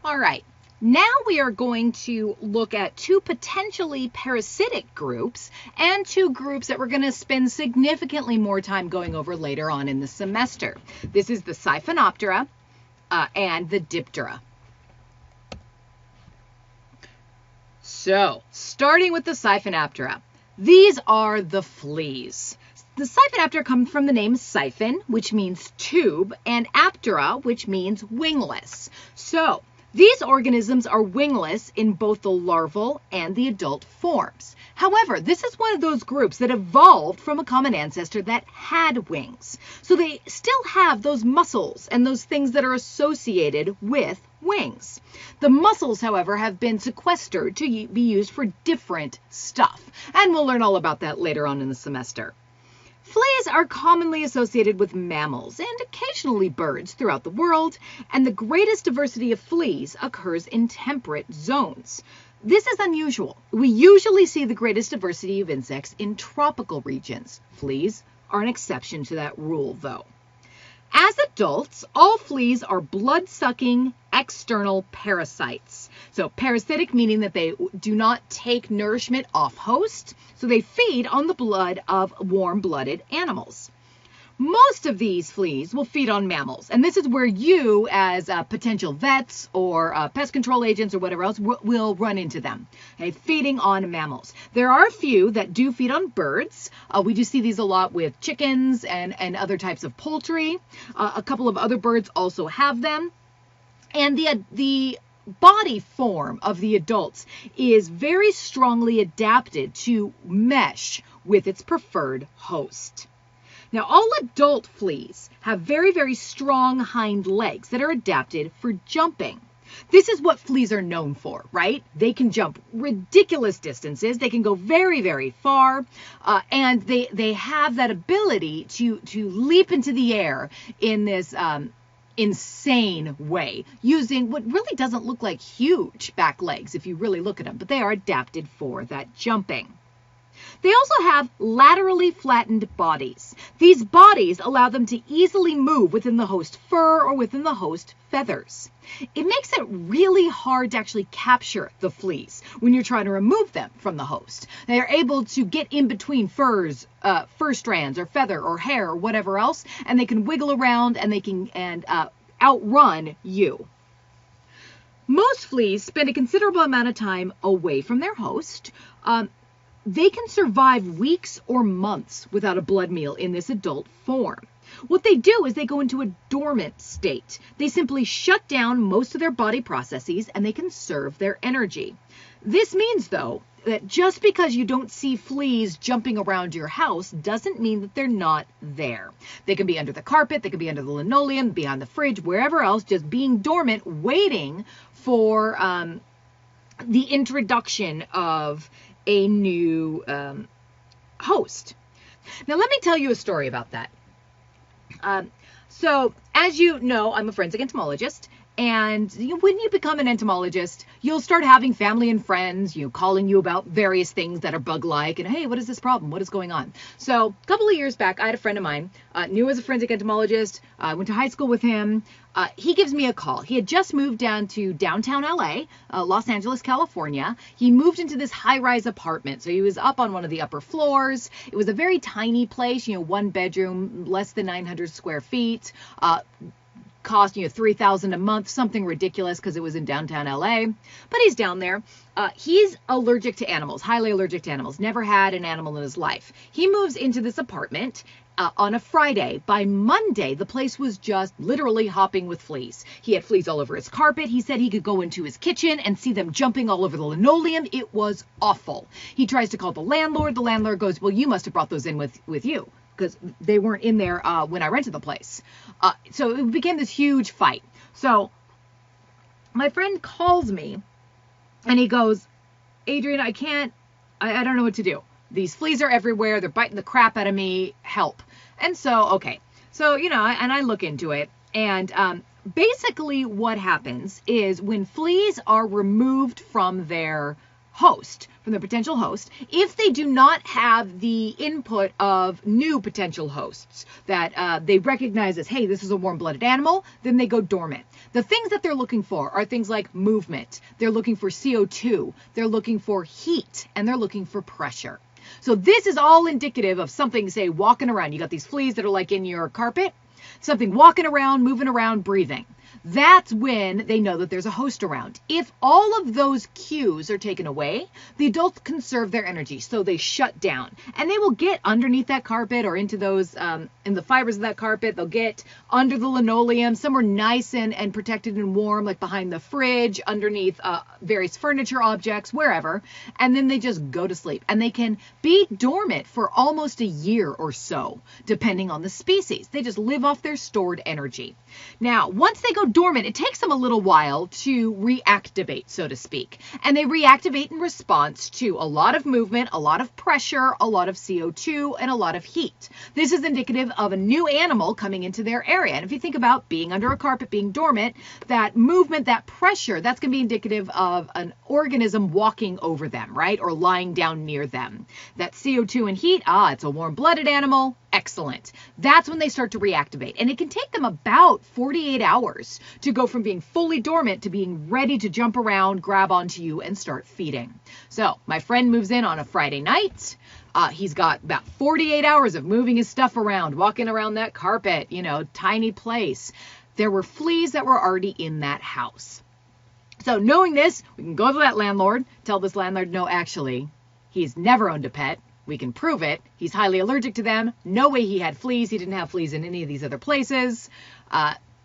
All right, now we are going to look at two potentially parasitic groups and two groups that we're going to spend significantly more time going over later on in the semester. This is the Siphonaptera and the Diptera. So, starting with the Siphonaptera, these are the fleas. The Siphonaptera comes from the name siphon, which means tube, and aptera, which means wingless. So, these organisms are wingless in both the larval and the adult forms. However, this is one of those groups that evolved from a common ancestor that had wings. So they still have those muscles and those things that are associated with wings. The muscles, however, have been sequestered to be used for different stuff. And we'll learn all about that later on in the semester. Fleas are commonly associated with mammals and occasionally birds throughout the world, and the greatest diversity of fleas occurs in temperate zones. This is unusual. We usually see the greatest diversity of insects in tropical regions. Fleas are an exception to that rule, though. As adults, all fleas are blood-sucking external parasites. So parasitic meaning that they do not take nourishment off host, so they feed on the blood of warm-blooded animals. Most of these fleas will feed on mammals, and this is where you, as potential vets or pest control agents or whatever else, will run into them, okay, feeding on mammals. There are a few that do feed on birds. We do see these a lot with chickens and other types of poultry. A couple of other birds also have them. And the body form of the adults is very strongly adapted to mesh with its preferred host. Now, all adult fleas have very, very strong hind legs that are adapted for jumping. This is what fleas are known for, right? They can jump ridiculous distances. They can go very, very far, and they have that ability to leap into the air in this insane way, using what really doesn't look like huge back legs if you really look at them, but they are adapted for that jumping. They also have laterally flattened bodies. These bodies allow them to easily move within the host fur or within the host feathers. It makes it really hard to actually capture the fleas when you're trying to remove them from the host. They are able to get in between fur strands or feather or hair or whatever else, and they can wiggle around and they can outrun you. Most fleas spend a considerable amount of time away from their host. They can survive weeks or months without a blood meal in this adult form. What they do is they go into a dormant state. They simply shut down most of their body processes and they conserve their energy. This means, though, that just because you don't see fleas jumping around your house doesn't mean that they're not there. They can be under the carpet, they can be under the linoleum, behind the fridge, wherever else, just being dormant, waiting for the introduction of a new host. Now, let me tell you a story about that. So, as you know, I'm a forensic entomologist, and when you become an entomologist, you'll start having family and friends, calling you about various things that are bug-like, and hey, what is this problem? What is going on? So, a couple of years back, I had a friend of mine, knew as a forensic entomologist, went to high school with him. He gives me a call. He had just moved down to downtown LA, Los Angeles, California. He moved into this high-rise apartment. So he was up on one of the upper floors. It was a very tiny place, one bedroom, less than 900 square feet. Cost $3,000 a month, something ridiculous because it was in downtown LA. But he's down there. He's allergic to animals, highly allergic to animals, never had an animal in his life. He moves into this apartment on a Friday. By Monday, the place was just literally hopping with fleas. He had fleas all over his carpet. He said he could go into his kitchen and see them jumping all over the linoleum. It was awful. He tries to call the landlord. The landlord goes, well, you must have brought those in with you, because they weren't in there when I rented the place. So it became this huge fight. So my friend calls me and he goes, Adrian, I don't know what to do. These fleas are everywhere. They're biting the crap out of me. Help. And so, okay. So, and I look into it, and basically what happens is when fleas are removed from their host, from their potential host, if they do not have the input of new potential hosts that they recognize as, hey, this is a warm-blooded animal, then they go dormant. The things that they're looking for are things like movement. They're looking for CO2. They're looking for heat, and they're looking for pressure. So this is all indicative of something, say, walking around. You got these fleas that are like in your carpet, something walking around, moving around, breathing. That's when they know that there's a host around. If all of those cues are taken away, the adults conserve their energy, so they shut down. And they will get underneath that carpet or into those, in the fibers of that carpet. They'll get under the linoleum, somewhere nice and protected and warm, like behind the fridge, underneath various furniture objects, wherever. And then they just go to sleep. And they can be dormant for almost a year or so, depending on the species. They just live off their stored energy. Now, once they go dormant, it takes them a little while to reactivate, so to speak. And they reactivate in response to a lot of movement, a lot of pressure, a lot of CO2, and a lot of heat. This is indicative of a new animal coming into their area. And if you think about being under a carpet, being dormant, that movement, that pressure, that's going to be indicative of an organism walking over them, right? Or lying down near them. That CO2 and heat, it's a warm-blooded animal. Excellent. That's when they start to reactivate. And it can take them about 48 hours to go from being fully dormant to being ready to jump around, grab onto you, and start feeding. So my friend moves in on a Friday night. He's got about 48 hours of moving his stuff around, walking around that carpet, tiny place. There were fleas that were already in that house. So knowing this, we can go to that landlord, tell this landlord, no, actually, he's never owned a pet. We can prove it. He's highly allergic to them. No way he had fleas. He didn't have fleas in any of these other places.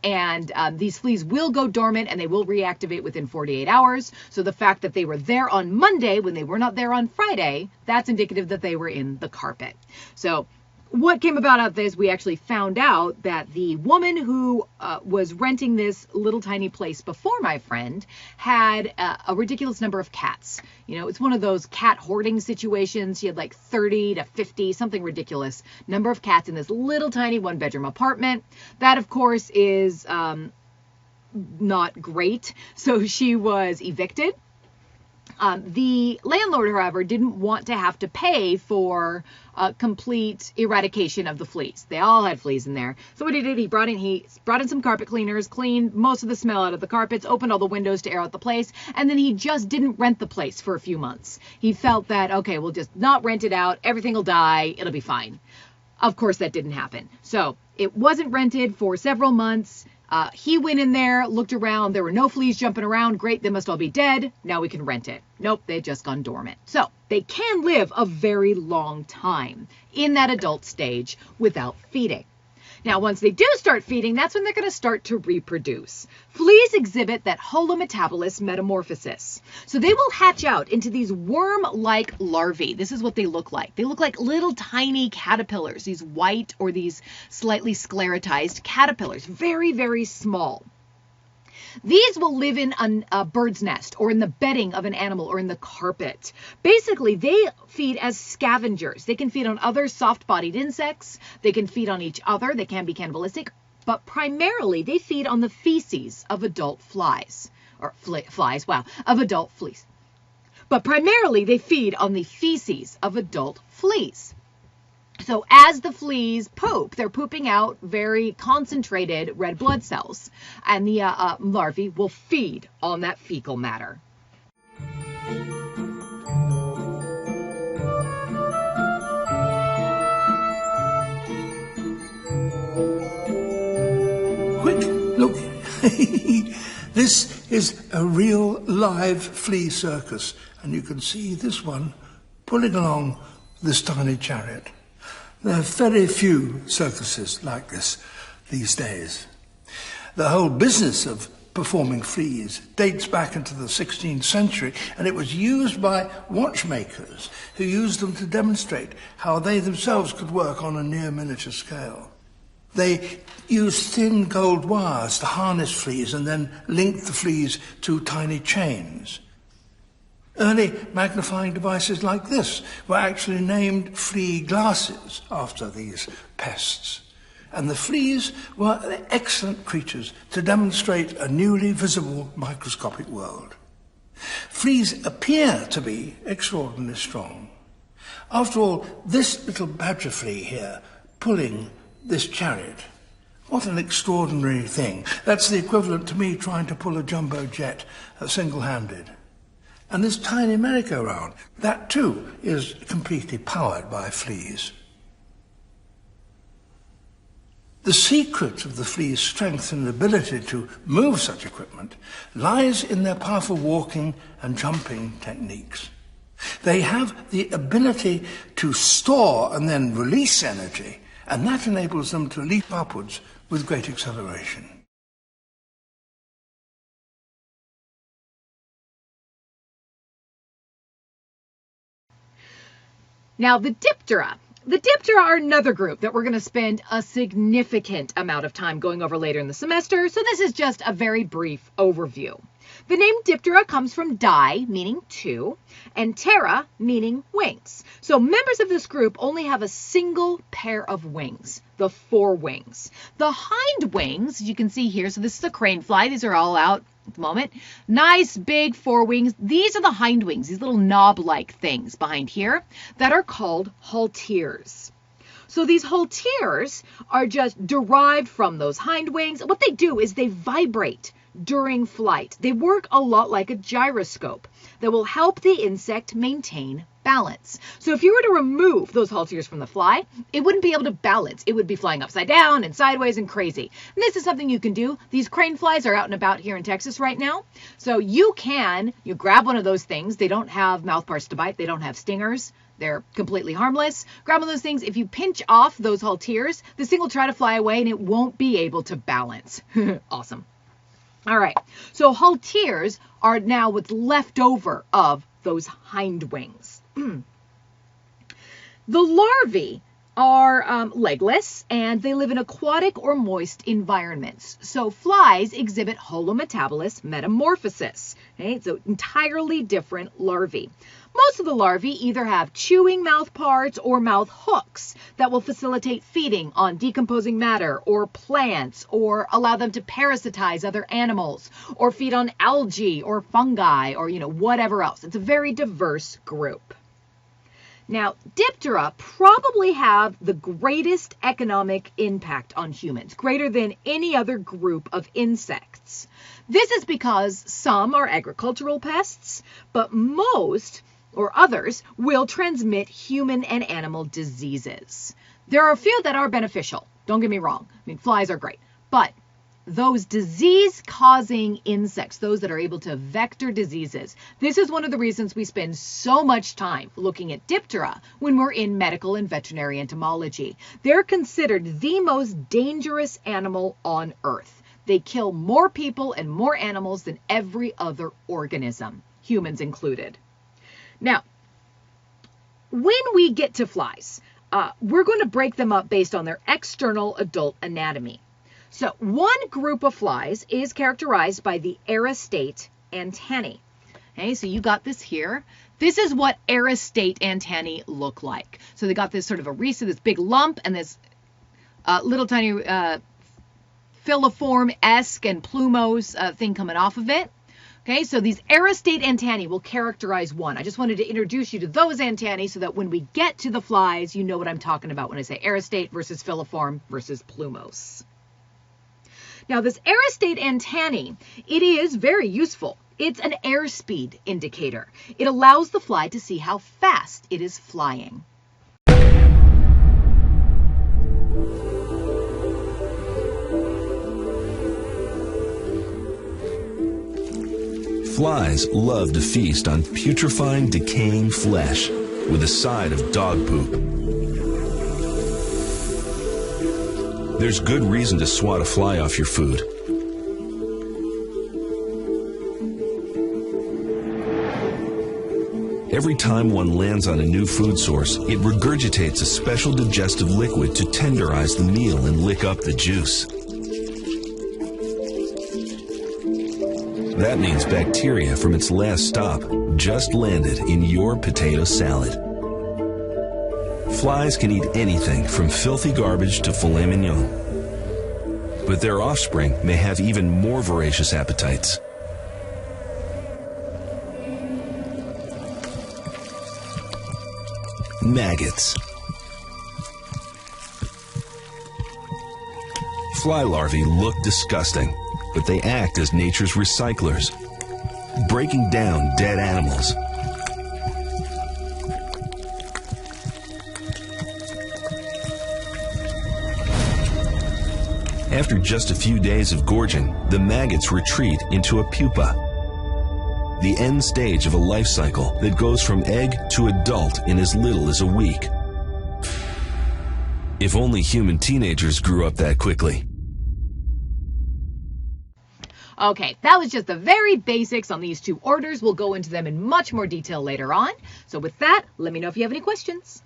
And these fleas will go dormant and they will reactivate within 48 hours. So the fact that they were there on Monday when they were not there on Friday, that's indicative that they were in the carpet. So what came about out of this, we actually found out that the woman who was renting this little tiny place before my friend had a ridiculous number of cats. It's one of those cat hoarding situations. She had like 30 to 50, something ridiculous number of cats in this little tiny one-bedroom apartment. That, of course, is not great. So she was evicted. The landlord, however, didn't want to have to pay for complete eradication of the fleas. They all had fleas in there. So what he did, he brought in some carpet cleaners, cleaned most of the smell out of the carpets, opened all the windows to air out the place, and then he just didn't rent the place for a few months. He felt that, okay, we'll just not rent it out. Everything will die. It'll be fine. Of course, that didn't happen. So it wasn't rented for several months. He went in there, looked around. There were no fleas jumping around. Great, they must all be dead. Now we can rent it. Nope, they had just gone dormant. So they can live a very long time in that adult stage without feeding. Now, once they do start feeding, that's when they're going to start to reproduce. Fleas exhibit that holometabolous metamorphosis. So they will hatch out into these worm-like larvae. This is what they look like. They look like little tiny caterpillars, these white or these slightly sclerotized caterpillars, very, very small. These will live in a bird's nest or in the bedding of an animal or in the carpet. Basically, they feed as scavengers. They can feed on other soft-bodied insects. They can feed on each other. They can be cannibalistic. But primarily, they feed on the feces of adult flies. Or of adult fleas. But primarily, they feed on the feces of adult fleas. So as the fleas poop, they're pooping out very concentrated red blood cells, and the larvae will feed on that fecal matter. Quick, look. This is a real live flea circus, and you can see this one pulling along this tiny chariot. There are very few circuses like this these days. The whole business of performing fleas dates back into the 16th century, and it was used by watchmakers who used them to demonstrate how they themselves could work on a near miniature scale. They used thin gold wires to harness fleas and then link the fleas to tiny chains. Early magnifying devices like this were actually named flea glasses after these pests. And the fleas were excellent creatures to demonstrate a newly visible microscopic world. Fleas appear to be extraordinarily strong. After all, this little badger flea here, pulling this chariot, what an extraordinary thing. That's the equivalent to me trying to pull a jumbo jet single-handed. And this tiny merry-go-round, that too is completely powered by fleas. The secret of the flea's strength and ability to move such equipment lies in their powerful walking and jumping techniques. They have the ability to store and then release energy, and that enables them to leap upwards with great acceleration. Now, the Diptera. The Diptera are another group that we're going to spend a significant amount of time going over later in the semester, so this is just a very brief overview. The name Diptera comes from di, meaning two, and ptera, meaning wings. So members of this group only have a single pair of wings, the forewings. The hind wings, as you can see here, so this is a crane fly. These are all out at the moment. Nice big forewings. These are the hind wings, these little knob-like things behind here that are called halteres. So these halteres are just derived from those hind wings. What they do is they vibrate during flight. They work a lot like a gyroscope that will help the insect maintain balance. So if you were to remove those halteres from the fly, it wouldn't be able to balance. It would be flying upside down and sideways and crazy. And this is something you can do. These crane flies are out and about here in Texas right now. So you grab one of those things. They don't have mouth parts to bite. They don't have stingers. They're completely harmless. Grab one of those things. If you pinch off those halteres, this thing will try to fly away and it won't be able to balance. Awesome. All right, so halteres are now what's left over of those hind wings. The larvae are legless, and they live in aquatic or moist environments. So flies exhibit holometabolous metamorphosis. Okay, so entirely different larvae. Most of the larvae either have chewing mouth parts or mouth hooks that will facilitate feeding on decomposing matter or plants, or allow them to parasitize other animals, or feed on algae or fungi, or whatever else. It's a very diverse group. Now, Diptera probably have the greatest economic impact on humans, greater than any other group of insects. This is because some are agricultural pests, but most or others will transmit human and animal diseases. There are a few that are beneficial. Don't get me wrong. I mean, flies are great, but those disease-causing insects, those that are able to vector diseases, this is one of the reasons we spend so much time looking at Diptera when we're in medical and veterinary entomology. They're considered the most dangerous animal on Earth. They kill more people and more animals than every other organism, humans included. Now, when we get to flies, we're going to break them up based on their external adult anatomy. So one group of flies is characterized by the aerostate antennae. Okay, so you got this here. This is what aerostate antennae look like. So they got this sort of a rhesa, this big lump, and this little tiny filiform-esque and plumose thing coming off of it. Okay, so these aerostate antennae will characterize one. I just wanted to introduce you to those antennae so that when we get to the flies, you know what I'm talking about when I say aerostate versus filiform versus plumose. Now, this aerostate antennae, it is very useful. It's an airspeed indicator. It allows the fly to see how fast it is flying. Flies love to feast on putrefying, decaying flesh with a side of dog poop. There's good reason to swat a fly off your food. Every time one lands on a new food source, it regurgitates a special digestive liquid to tenderize the meal and lick up the juice. That means bacteria from its last stop just landed in your potato salad. Flies can eat anything from filthy garbage to filet mignon. But their offspring may have even more voracious appetites. maggots. Fly larvae look disgusting, but they act as nature's recyclers, breaking down dead animals. After just a few days of gorging, the maggots retreat into a pupa, the end stage of a life cycle that goes from egg to adult in as little as a week. If only human teenagers grew up that quickly. Okay, that was just the very basics on these two orders. We'll go into them in much more detail later on. So with that, let me know if you have any questions.